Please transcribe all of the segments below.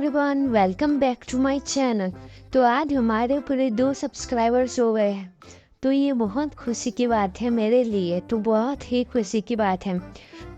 Everyone, welcome back to my channel. तो आज हमारे पूरे 2 सब्सक्राइबर्स हो गए हैं, तो ये बहुत खुशी की बात है मेरे लिए, तो बहुत ही खुशी की बात है।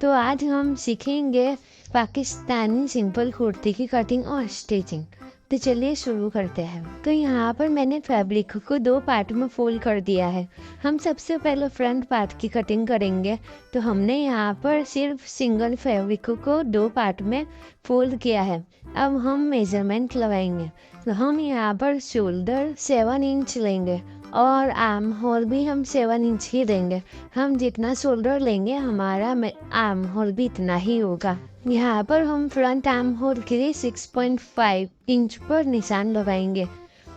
तो आज हम सीखेंगे पाकिस्तानी सिंपल कुर्ती की कटिंग और स्टिचिंग। तो चलिए शुरू करते हैं। तो यहाँ पर मैंने फैब्रिक को 2 पार्ट में फोल्ड कर दिया है। हम सबसे पहले फ्रंट पार्ट की कटिंग करेंगे। तो हमने यहाँ पर सिर्फ सिंगल फैब्रिक को 2 पार्ट में फोल्ड किया है। अब हम मेजरमेंट लगाएंगे। तो हम यहाँ पर शोल्डर 7 इंच लेंगे और आर्म होल भी हम 7 इंच ही देंगे। हम जितना शोल्डर लेंगे हमारा आर्म होल भी इतना ही होगा। यहाँ पर हम फ्रंट आर्म होल के लिए 6.5 इंच पर निशान लगाएंगे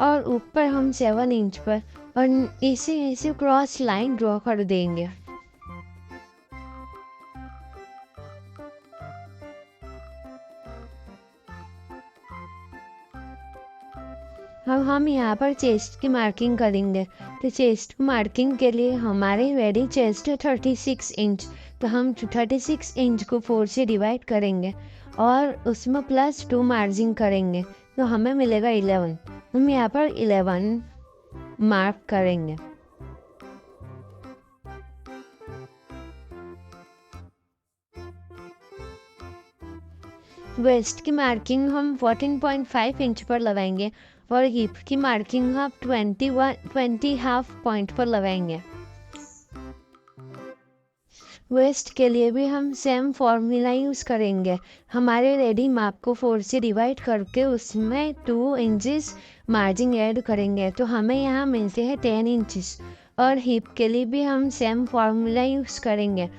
और ऊपर हम 7 इंच पर और ऐसे क्रॉस लाइन ड्रॉ कर देंगे। अब हम यहाँ पर चेस्ट की मार्किंग करेंगे। तो चेस्ट की मार्किंग के लिए हमारे रेडी चेस्ट है 36 इंच। तो हम 36 इंच को 4 से डिवाइड करेंगे और उसमें +2 मार्जिन करेंगे, तो हमें मिलेगा 11। हम यहाँ पर 11 मार्क करेंगे। वेस्ट की मार्किंग हम 14.5 इंच पर लगाएंगे और हिप की मार्किंग हम 20 हाफ पॉइंट पर लगाएंगे। वेस्ट के लिए भी हम सेम फॉर्मूला यूज़ करेंगे। हमारे रेडी माप को 4 से डिवाइड करके उसमें 2 इंचेस मार्जिन ऐड करेंगे, तो हमें यहाँ मिलते हैं 10 इंचेस। और हिप के लिए भी हम सेम फॉर्मूला यूज़ करेंगे,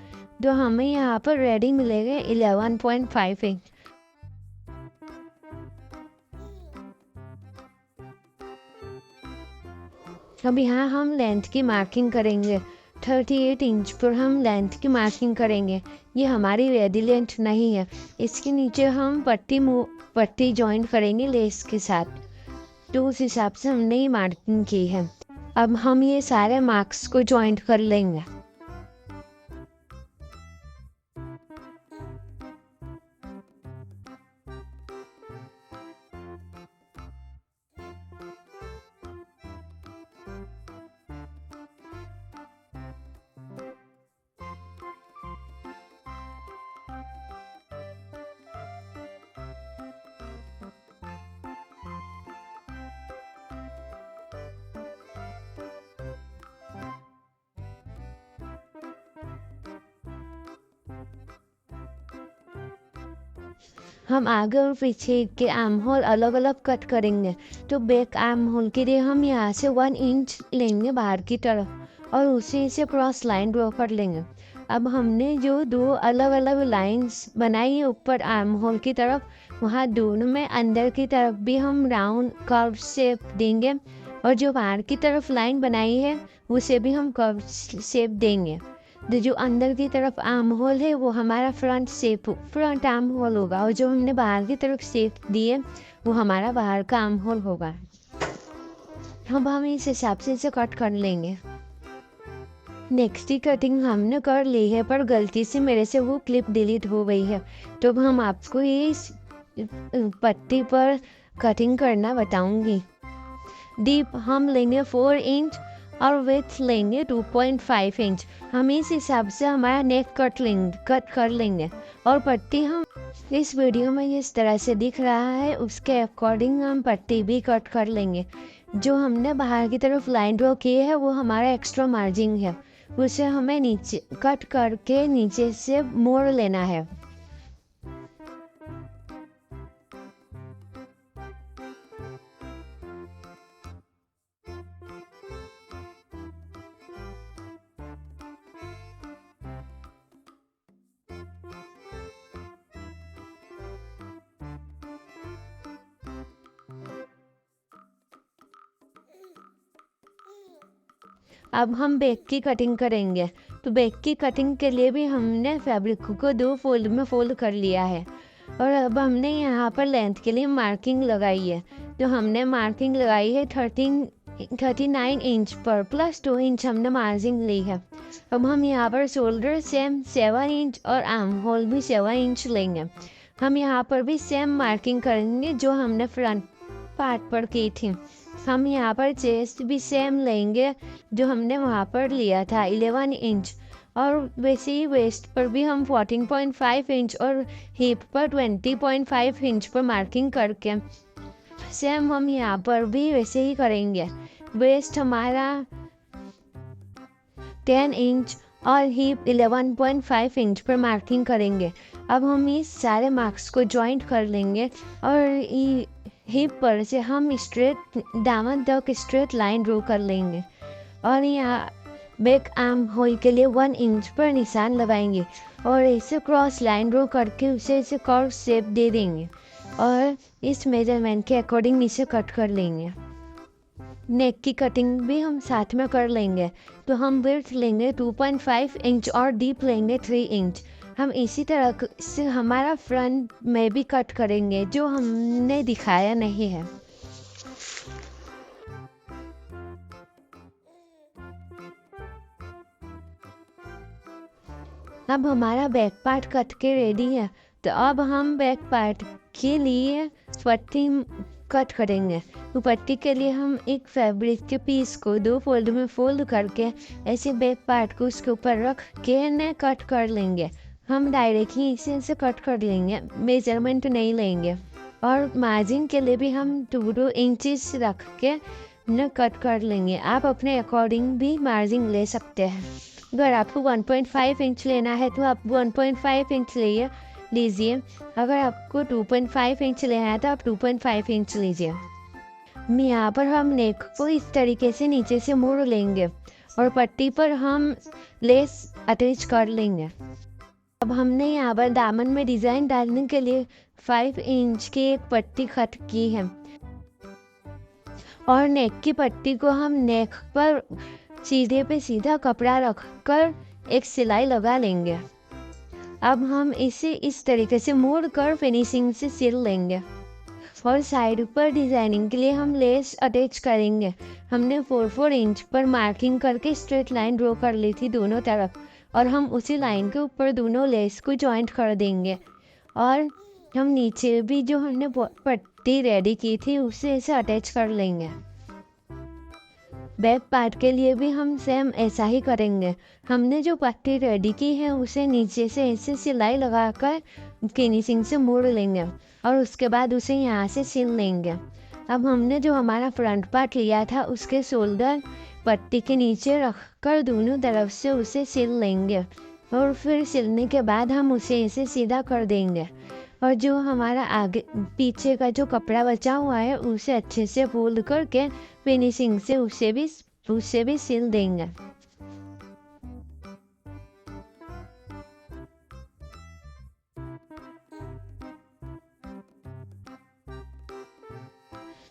तो हमें यहाँ पर रेडी मिलेगा 11.5 इंच। अब यहाँ हम लेंथ की मार्किंग करेंगे। 38 इंच पर हम लेंथ की मार्किंग करेंगे। ये हमारी रेडी लेंथ नहीं है। इसके नीचे हम पट्टी जॉइन करेंगे लेस के साथ, तो उस हिसाब से हमने ये मार्किंग की है। अब हम ये सारे मार्क्स को जॉइंट कर लेंगे। हम आगे और पीछे के आर्म होल अलग अलग कट करेंगे। तो बैक आर्म होल के लिए हम यहाँ से 1 इंच लेंगे बाहर की तरफ और उसी से क्रॉस लाइन ड्रॉ कर लेंगे। अब हमने जो 2 अलग अलग लाइंस बनाई है ऊपर आर्म होल की तरफ, वहाँ दोनों में अंदर की तरफ भी हम राउंड कर्व शेप देंगे और जो बाहर की तरफ लाइन बनाई है उसे भी हम कर्व शेप देंगे। तो जो अंदर की तरफ आर्म होल है वो हमारा फ्रंट आर्म होल होगा और जो हमने बाहर की तरफ शेप दी है वो हमारा बाहर का आर्म होल होगा। अब हम इस हिसाब से इसे कट कर लेंगे। नेक्स्ट की कटिंग हमने कर ली है, पर गलती से मेरे से वो क्लिप डिलीट हो गई है, तो हम आपको ये पट्टी पर कटिंग करना बताऊंगी। डीप हम लेंगे 4 इंच और विड्थ लेंगे 2.5 इंच। हम इस हिसाब से हमारा नेक कट कर लेंगे और पट्टी हम इस वीडियो में जिस तरह से दिख रहा है उसके अकॉर्डिंग हम पट्टी भी कट कर लेंगे। जो हमने बाहर की तरफ लाइन ड्रॉ की है वो हमारा एक्स्ट्रा मार्जिन है, उसे हमें नीचे कट करके नीचे से मोड़ लेना है। अब हम बैक की कटिंग करेंगे। तो बैक की कटिंग के लिए भी हमने फैब्रिक को 2 फोल्ड में फोल्ड कर लिया है और अब हमने यहाँ पर लेंथ के लिए मार्किंग लगाई है। तो हमने मार्किंग लगाई है 39 इंच पर, +2 इंच हमने मार्जिन ली है। अब हम यहाँ पर शोल्डर सेम 7 इंच और आर्म होल भी 7 इंच लेंगे। हम यहाँ पर भी सेम मार्किंग करेंगे जो हमने फ्रंट पार्ट पर की थी। हम यहाँ पर चेस्ट भी सेम लेंगे जो हमने वहाँ पर लिया था 11 इंच, और वैसे ही वेस्ट पर भी हम 14.5 इंच और हिप पर 20.5 इंच पर मार्किंग करके सेम हम यहाँ पर भी वैसे ही करेंगे। वेस्ट हमारा 10 इंच और हिप 11.5 इंच पर मार्किंग करेंगे। अब हम इस सारे मार्क्स को जॉइंट कर लेंगे और हिप पर से हम स्ट्रेट दामन तक स्ट्रेट लाइन ड्रॉ कर लेंगे और यहाँ बैक आर्म होल के लिए 1 इंच पर निशान लगाएंगे और ऐसे क्रॉस लाइन ड्रॉ करके उसे ऐसे कर्व शेप दे देंगे और इस मेजरमेंट के अकॉर्डिंग इसे कट कर लेंगे। नेक की कटिंग भी हम साथ में कर लेंगे। तो हम विड्थ लेंगे 2.5 इंच और डीप लेंगे 3 इंच। हम इसी तरह से हमारा फ्रंट में भी कट करेंगे जो हमने दिखाया नहीं है। अब हमारा बैक पार्ट कट के रेडी है। तो अब हम बैक पार्ट के लिए पट्टी कट करेंगे। तो पट्टी के लिए हम एक फैब्रिक के पीस को 2 फोल्ड में फोल्ड करके ऐसे बैक पार्ट को उसके ऊपर रख के ने कट कर लेंगे। हम डायरेक्टली इसे कट कर लेंगे, मेजरमेंट नहीं लेंगे। और मार्जिन के लिए भी हम 2 इंचेस रख के न कट कर लेंगे। आप अपने अकॉर्डिंग भी मार्जिन ले सकते हैं। अगर आपको 1.5 इंच लेना है तो आप 1.5 इंच लीजिए। अगर आपको 2.5 इंच लेना है तो आप 2.5 इंच लीजिए। यहाँ पर हम नेक को इस तरीके से नीचे से मोड़ लेंगे और पट्टी पर हम लेस अटैच कर लेंगे। अब हमने यहाँ पर दामन में डिज़ाइन डालने के लिए 5 इंच की एक पट्टी कट की है और नेक की पट्टी को हम नेक पर सीधे पे सीधा कपड़ा रखकर एक सिलाई लगा लेंगे। अब हम इसे इस तरीके से मोड़ कर फिनिशिंग से सिल लेंगे और साइड पर डिज़ाइनिंग के लिए हम लेस अटैच करेंगे। हमने 4 इंच पर मार्किंग करके स्ट्रेट लाइन ड्रॉ कर ली थी दोनों तरफ और हम उसी लाइन के ऊपर दोनों लेस को जॉइंट कर देंगे और हम नीचे भी जो हमने पट्टी रेडी की थी उसे ऐसे अटैच कर लेंगे। बैक पार्ट के लिए भी हम सेम ऐसा ही करेंगे। हमने जो पट्टी रेडी की है उसे नीचे से ऐसे सिलाई लगाकर फिनिशिंग से मोड़ लेंगे और उसके बाद उसे यहाँ से सिल लेंगे। अब हमने जो हमारा फ्रंट पार्ट लिया था उसके शोल्डर पट्टी के नीचे रखकर दोनों तरफ से उसे सिल लेंगे और फिर सिलने के बाद हम उसे ऐसे सीधा कर देंगे और जो हमारा आगे पीछे का जो कपड़ा बचा हुआ है उसे अच्छे से फोल्ड करके फिनिशिंग से उसे भी सिल देंगे।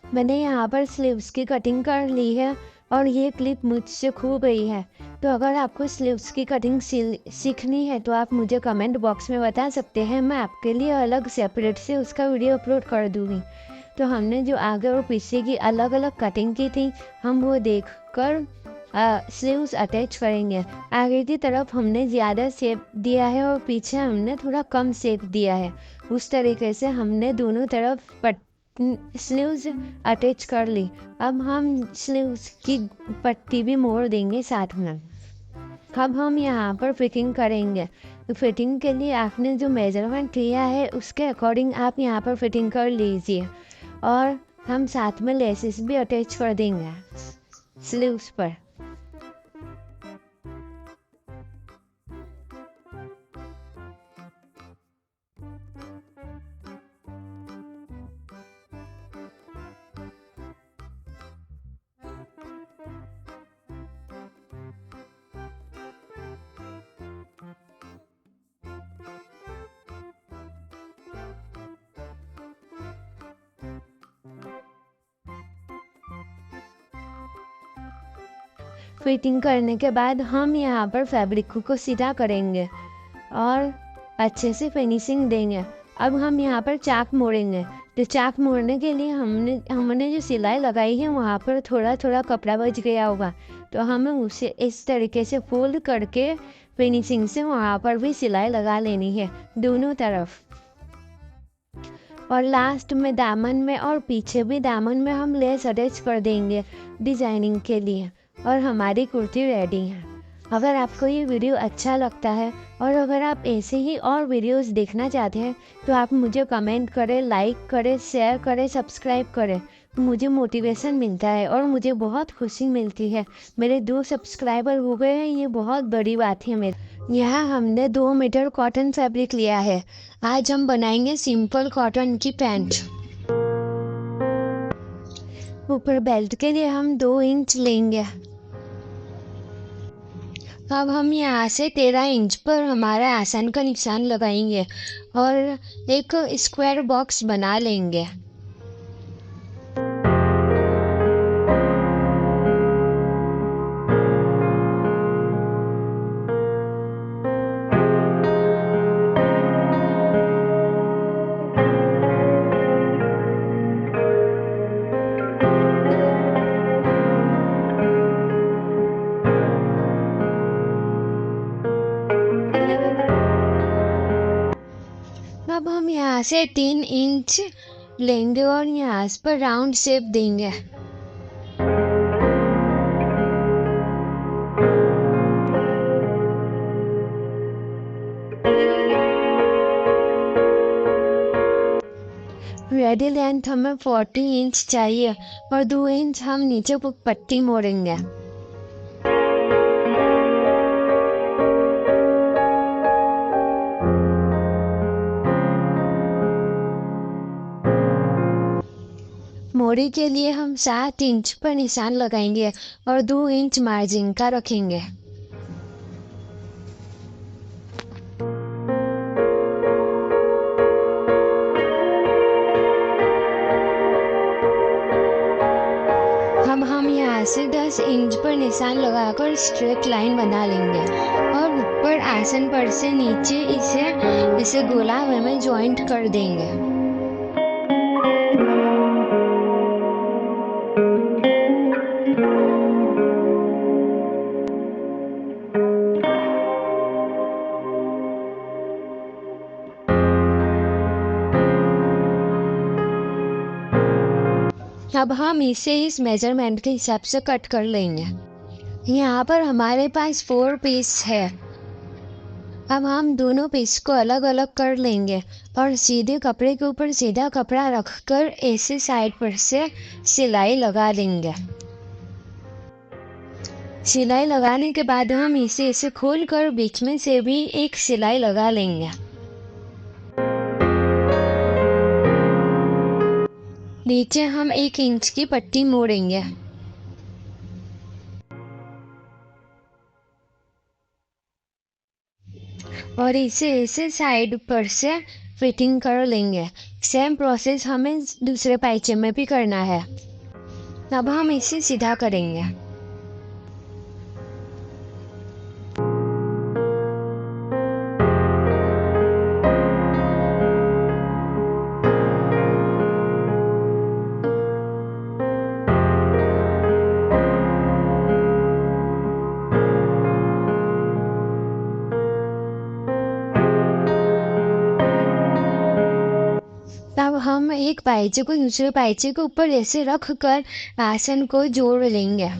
मैंने यहाँ पर स्लीव्स की कटिंग कर ली है और ये क्लिप मुझसे खो गई है। तो अगर आपको स्लीव्स की कटिंग सीखनी है तो आप मुझे कमेंट बॉक्स में बता सकते हैं। मैं आपके लिए अलग सेपरेट से उसका वीडियो अपलोड कर दूँगी। तो हमने जो आगे और पीछे की अलग अलग कटिंग की थी हम वो देखकर स्लीव्स अटैच करेंगे। आगे की तरफ हमने ज़्यादा शेप दिया है और पीछे हमने थोड़ा कम शेप दिया है। उस तरीके से हमने दोनों तरफ स्लीव्स अटैच कर ली। अब हम स्लीव्स की पट्टी भी मोड़ देंगे साथ में। अब हम यहाँ पर फिटिंग करेंगे। तो फिटिंग के लिए आपने जो मेजरमेंट लिया है उसके अकॉर्डिंग आप यहाँ पर फिटिंग कर लीजिए और हम साथ में लेसेस भी अटैच कर देंगे स्लीव्स पर। फिटिंग करने के बाद हम यहाँ पर फैब्रिक को सीधा करेंगे और अच्छे से फिनिशिंग देंगे। अब हम यहाँ पर चाक मोड़ेंगे। तो चाक मोड़ने के लिए हमने जो सिलाई लगाई है वहाँ पर थोड़ा थोड़ा कपड़ा बच गया होगा, तो हमें उसे इस तरीके से फोल्ड करके फिनिशिंग से वहाँ पर भी सिलाई लगा लेनी है दोनों तरफ। और लास्ट में दामन में और पीछे भी दामन में हम लेस अटैच कर देंगे डिजाइनिंग के लिए, और हमारी कुर्ती रेडी है। अगर आपको ये वीडियो अच्छा लगता है और अगर आप ऐसे ही और वीडियोस देखना चाहते हैं तो आप मुझे कमेंट करें, लाइक करें, शेयर करें, सब्सक्राइब करें। मुझे मोटिवेशन मिलता है और मुझे बहुत खुशी मिलती है। मेरे 2 सब्सक्राइबर हो गए हैं, ये बहुत बड़ी बात है मेरे। यहाँ हमने 2 मीटर कॉटन फैब्रिक लिया है। आज हम बनाएंगे सिंपल कॉटन की पैंट। ऊपर बेल्ट के लिए हम 2 इंच लेंगे। अब हम यहाँ से 13 इंच पर हमारा आसन का निशान लगाएंगे और एक स्क्वायर बॉक्स बना लेंगे। अब हम यहाँ से 3 इंच लेंगे और यहाँ पर राउंड शेप देंगे। रेडी लेंथ हमें 40 इंच चाहिए और 2 इंच हम नीचे पट्टी मोड़ेंगे। मोड़ी के लिए हम 7 इंच पर निशान लगाएंगे और 2 इंच मार्जिन का रखेंगे। हम यहाँ से 10 इंच पर निशान लगाकर स्ट्रेट लाइन बना लेंगे और ऊपर आसन पर से नीचे इसे गोलाकार में जॉइंट कर देंगे। अब हम इसे इस मेजरमेंट के हिसाब से कट कर लेंगे। यहाँ पर हमारे पास 4 पीस है। अब हम दोनों पीस को अलग अलग कर लेंगे और सीधे कपड़े के ऊपर सीधा कपड़ा रखकर ऐसे साइड पर से सिलाई लगा लेंगे। सिलाई लगाने के बाद हम इसे खोलकर बीच में से भी एक सिलाई लगा लेंगे। नीचे हम 1 इंच की पट्टी मोड़ेंगे और इसे साइड पर से फिटिंग कर लेंगे। सेम प्रोसेस हमें दूसरे पाइचे में भी करना है। अब हम इसे सीधा करेंगे। तब हम एक पाइचे को दूसरे पाइचे के ऊपर ऐसे रख कर आसन को जोड़ लेंगे।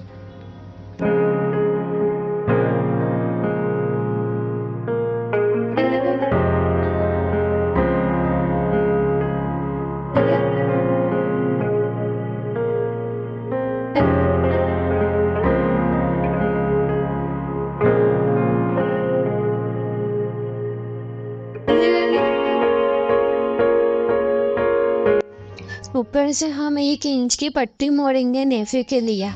ऊपर से हम 1 इंच की पट्टी मोड़ेंगे नेफे के लिए।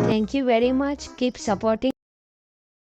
Thank you very much. Keep supporting.